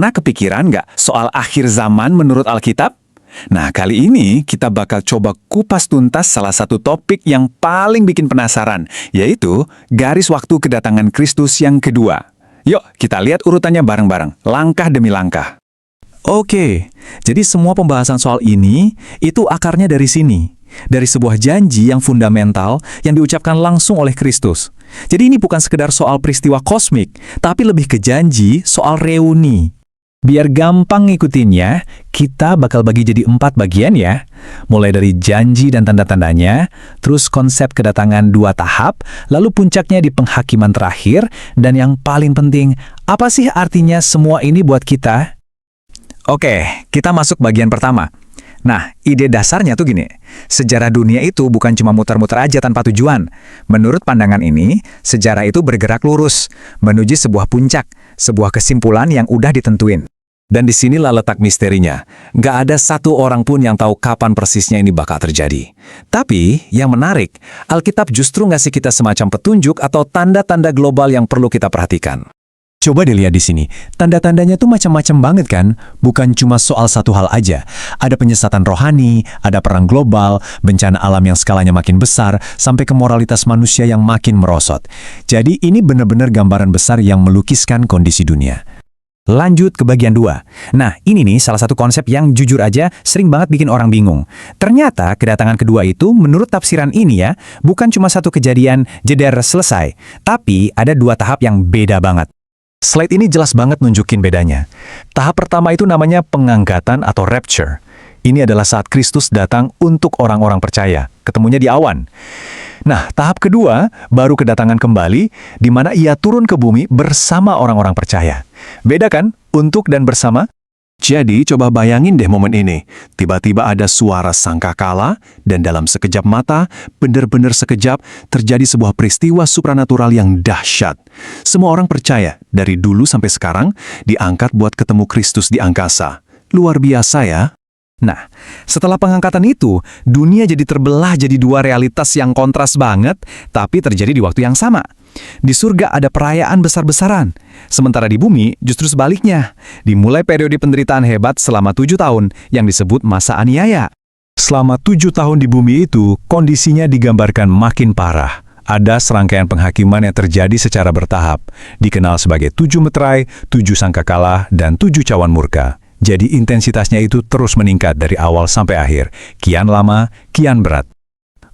Pernah kepikiran nggak soal akhir zaman menurut Alkitab? Nah, kali ini kita bakal coba kupas tuntas salah satu topik yang paling bikin penasaran, yaitu garis waktu kedatangan Kristus yang kedua. Yuk, kita lihat urutannya bareng-bareng, langkah demi langkah. Oke, jadi semua pembahasan soal ini, itu akarnya dari sini. Dari sebuah janji yang fundamental yang diucapkan langsung oleh Kristus. Jadi ini bukan sekedar soal peristiwa kosmik, tapi lebih ke janji soal reuni. Biar gampang ngikutinnya, kita bakal bagi jadi 4 bagian ya. Mulai dari janji dan tanda-tandanya, terus konsep kedatangan 2 tahap, lalu puncaknya di penghakiman terakhir, dan yang paling penting, apa sih artinya semua ini buat kita? Oke, kita masuk bagian pertama. Nah, ide dasarnya tuh gini, sejarah dunia itu bukan cuma muter-muter aja tanpa tujuan. Menurut pandangan ini, sejarah itu bergerak lurus, menuju sebuah puncak, sebuah kesimpulan yang udah ditentuin. Dan disinilah letak misterinya. Nggak ada satu orang pun yang tahu kapan persisnya ini bakal terjadi. Tapi, yang menarik, Alkitab justru ngasih kita semacam petunjuk atau tanda-tanda global yang perlu kita perhatikan. Coba dilihat di sini, tanda-tandanya tuh macam-macam banget kan? Bukan cuma soal satu hal aja. Ada penyesatan rohani, ada perang global, bencana alam yang skalanya makin besar, sampai ke moralitas manusia yang makin merosot. Jadi ini benar-benar gambaran besar yang melukiskan kondisi dunia. Lanjut ke bagian 2. Nah, ini nih salah satu konsep yang jujur aja sering banget bikin orang bingung. Ternyata kedatangan kedua itu menurut tafsiran ini ya, bukan cuma satu kejadian jeder selesai, tapi ada 2 tahap yang beda banget. Slide ini jelas banget nunjukin bedanya. Tahap pertama itu namanya pengangkatan atau rapture. Ini adalah saat Kristus datang untuk orang-orang percaya, ketemunya di awan. Nah, tahap kedua baru kedatangan kembali, di mana ia turun ke bumi bersama orang-orang percaya. Beda kan? Untuk dan bersama? Jadi, coba bayangin deh momen ini. Tiba-tiba ada suara sangkakala, dan dalam sekejap mata, benar-benar sekejap, terjadi sebuah peristiwa supranatural yang dahsyat. Semua orang percaya, dari dulu sampai sekarang, diangkat buat ketemu Kristus di angkasa. Luar biasa ya. Nah, setelah pengangkatan itu, dunia jadi terbelah jadi 2 realitas yang kontras banget, tapi terjadi di waktu yang sama. Di surga ada perayaan besar-besaran, sementara di bumi justru sebaliknya. Dimulai periode penderitaan hebat selama 7 tahun yang disebut masa aniaya. Selama 7 tahun di bumi itu, kondisinya digambarkan makin parah. Ada serangkaian penghakiman yang terjadi secara bertahap, dikenal sebagai 7 meterai, 7 sangkakala, dan 7 cawan murka. Jadi intensitasnya itu terus meningkat dari awal sampai akhir, kian lama, kian berat.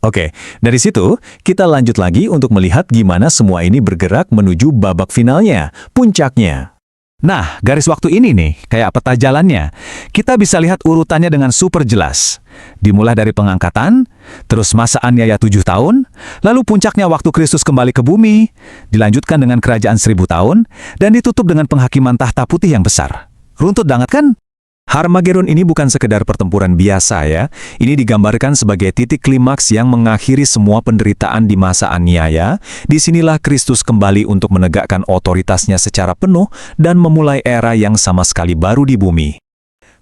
Oke, dari situ kita lanjut lagi untuk melihat gimana semua ini bergerak menuju babak finalnya, puncaknya. Nah, garis waktu ini nih, kayak peta jalannya. Kita bisa lihat urutannya dengan super jelas. Dimulai dari pengangkatan, terus masa aniaya 7 tahun, lalu puncaknya waktu Kristus kembali ke bumi, dilanjutkan dengan kerajaan 1000 tahun, dan ditutup dengan penghakiman tahta putih yang besar. Runtut banget kan? Harmagedon ini bukan sekedar pertempuran biasa ya. Ini digambarkan sebagai titik klimaks yang mengakhiri semua penderitaan di masa aniaya. Disinilah Kristus kembali untuk menegakkan otoritasnya secara penuh dan memulai era yang sama sekali baru di bumi.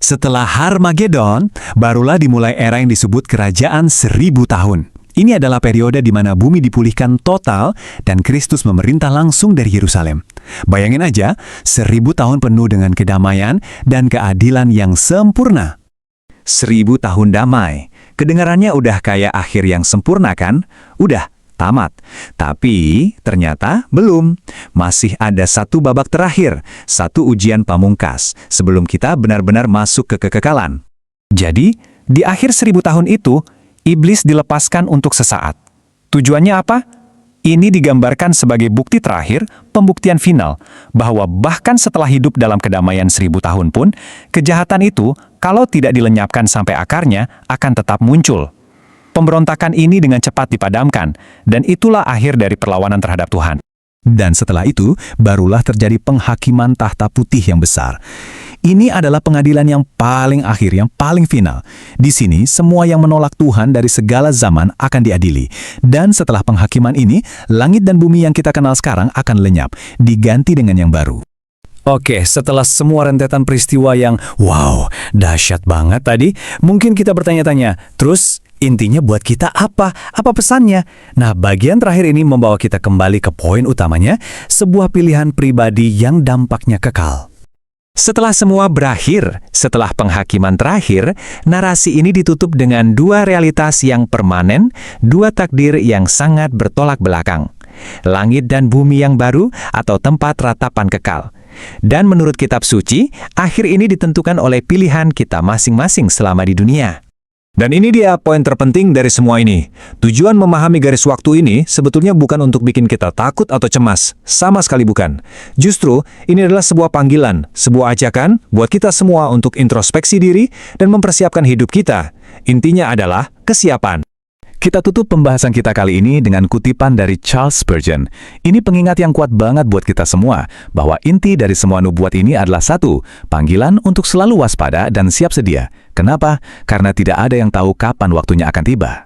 Setelah Harmagedon, barulah dimulai era yang disebut kerajaan 1000 tahun. Ini adalah periode di mana bumi dipulihkan total dan Kristus memerintah langsung dari Yerusalem. Bayangin aja, 1000 tahun penuh dengan kedamaian dan keadilan yang sempurna. 1000 tahun damai. Kedengarannya udah kayak akhir yang sempurna kan? Udah, tamat. Tapi ternyata belum. Masih ada satu babak terakhir, satu ujian pamungkas, sebelum kita benar-benar masuk ke kekekalan. Jadi, di akhir 1000 tahun itu, Iblis dilepaskan untuk sesaat. Tujuannya apa? Ini digambarkan sebagai bukti terakhir, pembuktian final, bahwa bahkan setelah hidup dalam kedamaian 1000 tahun pun, kejahatan itu, kalau tidak dilenyapkan sampai akarnya, akan tetap muncul. Pemberontakan ini dengan cepat dipadamkan, dan itulah akhir dari perlawanan terhadap Tuhan. Dan setelah itu, barulah terjadi penghakiman tahta putih yang besar. Ini adalah pengadilan yang paling akhir, yang paling final. Di sini, semua yang menolak Tuhan dari segala zaman akan diadili. Dan setelah penghakiman ini, langit dan bumi yang kita kenal sekarang akan lenyap, diganti dengan yang baru. Oke, setelah semua rentetan peristiwa yang wow, dahsyat banget tadi, mungkin kita bertanya-tanya, terus intinya buat kita apa? Apa pesannya? Nah, bagian terakhir ini membawa kita kembali ke poin utamanya, sebuah pilihan pribadi yang dampaknya kekal. Setelah semua berakhir, setelah penghakiman terakhir, narasi ini ditutup dengan dua realitas yang permanen, dua takdir yang sangat bertolak belakang. Langit dan bumi yang baru atau tempat ratapan kekal. Dan menurut kitab suci, akhir ini ditentukan oleh pilihan kita masing-masing selama di dunia. Dan ini dia poin terpenting dari semua ini. Tujuan memahami garis waktu ini sebetulnya bukan untuk bikin kita takut atau cemas. Sama sekali bukan. Justru, ini adalah sebuah panggilan, sebuah ajakan buat kita semua untuk introspeksi diri dan mempersiapkan hidup kita. Intinya adalah kesiapan. Kita tutup pembahasan kita kali ini dengan kutipan dari Charles Spurgeon. Ini pengingat yang kuat banget buat kita semua, bahwa inti dari semua nubuat ini adalah satu, panggilan untuk selalu waspada dan siap sedia. Kenapa? Karena tidak ada yang tahu kapan waktunya akan tiba.